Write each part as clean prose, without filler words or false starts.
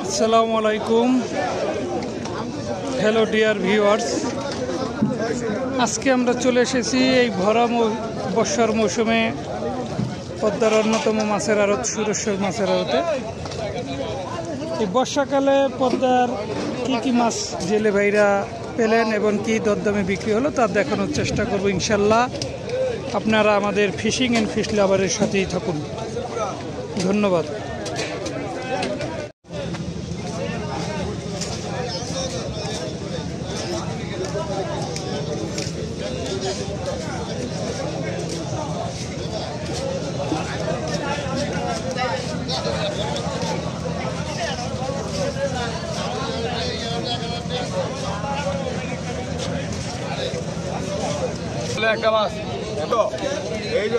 আসসালামু আলাইকুম। Hello dear viewers, আজকে আমরা চলে এসেছি এই ভরা বর্ষার মৌসুমে পদ্মার অন্যতম মাছের আড়ত সুরেশ্বর মাছের আড়তে। এই বর্ষাকালে পদ্মার কি মাছ জেলে ভাইরা পেলেন এবং কি দরদামে বিক্রি হলো তা দেখানোর চেষ্টা করব ইনশাল্লাহ। আপনারা আমাদের ফিশিং অ্যান্ড ফিশ লাভারের সাথেই থাকুন। ধন্যবাদ। একটা মাছ এই যে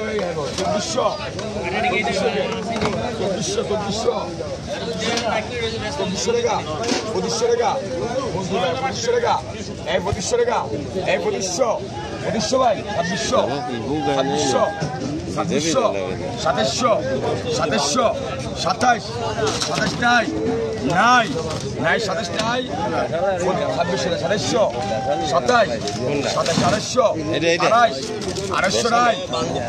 2400 টাকা 2500 টাকা 2500 টাকা 2500 টাকা 2500 ভাই 2600 2700 27 নাই 27 নাই 2600 27 2800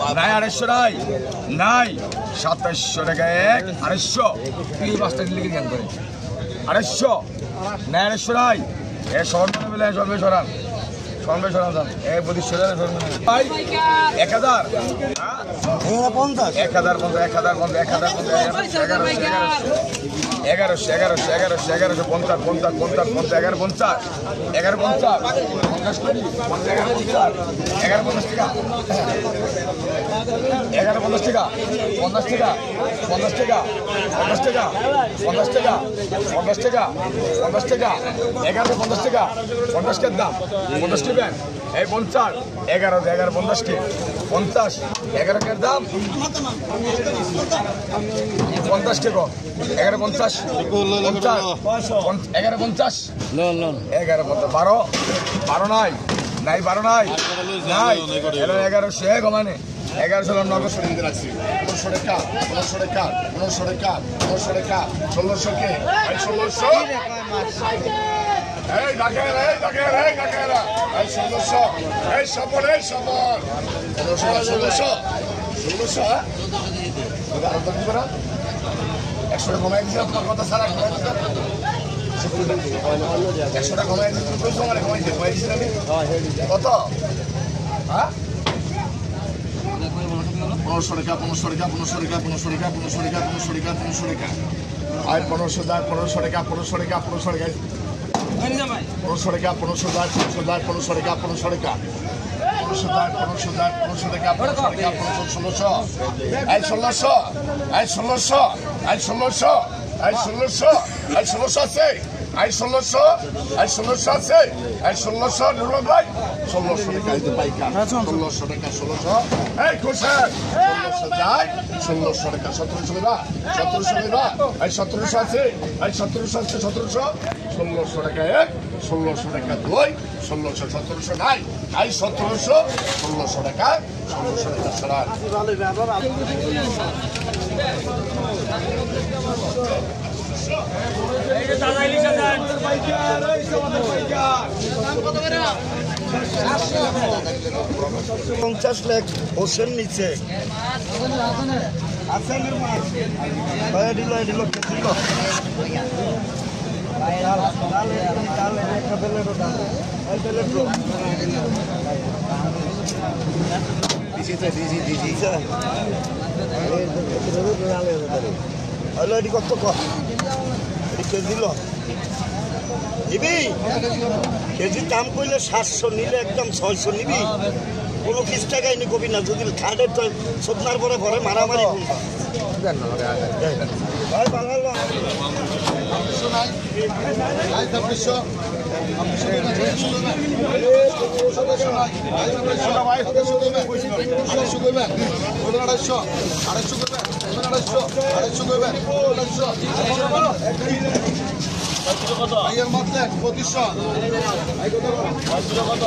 250 নাই 2700 টাকা 250 এই মাছটা লিখে জ্ঞান করে 250 নাই 250 নাই এ সরবে বলে সরবে সরান এই 2500 ভাই 1000 এই 50 11 50 কে 50 11 এর দাম 50 কে 11 50 11 50 11 12 নাই 12 নাই 11 সে কমানে 11 নগদ সরিয়ে রাখছি 1500 টাকা 1600 টাকা 1600 কে 1600 এই ডাকে রে এই 1600 এই সবর 1600 100 টাকা কমাই দিছে আপনার কথা সারা 100 টাকা কমাই দিছে তুই তোমারে কমাই দিছিস আমি কত হ্যাঁ 1500 টাকা আর 1500 টাকা 1500 টাকা 1500 টাকা 1500 টাকা 1500 টাকা 1500 টাকা 1500 টাকা 1500 টাকা 1600 এই 1600 আছে এই 1600 আছে এই 1600 নুরুল ভাই 1600 টাকা দিতে পাইকা 1600 টাকা 1600 এই কোশার 1600 যায় 1600 টাকা 1700 টাকা এই 1700 আছে এই 1700 টাকা এক 1600 টাকা দুই 1700 নাই এই 1600 টাকা সারা এই যে দাদা ইলিশ দেন 50 লাখ হোসেন নিচে আছেন ভাই দিল কত কেজি নিবি কেজি দাম করলে 700 নিলে একদম 600 নিবি কোনো 20 টাকা এনে কবি না যদি খাটের তো সদনার পরে পরে মারামারি ভাইয়ের মাত্র 2500 কত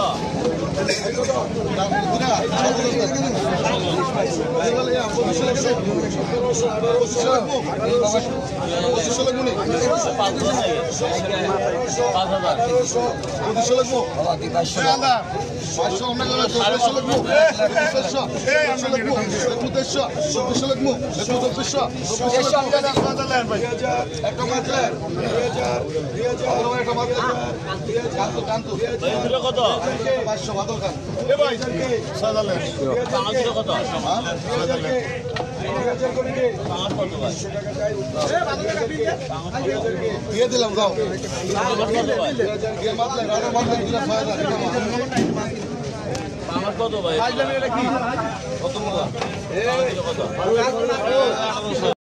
কত 500 বাদল খান ভাই সাজালেন কত দিয়ে দিলাম দাও কত ভাই কত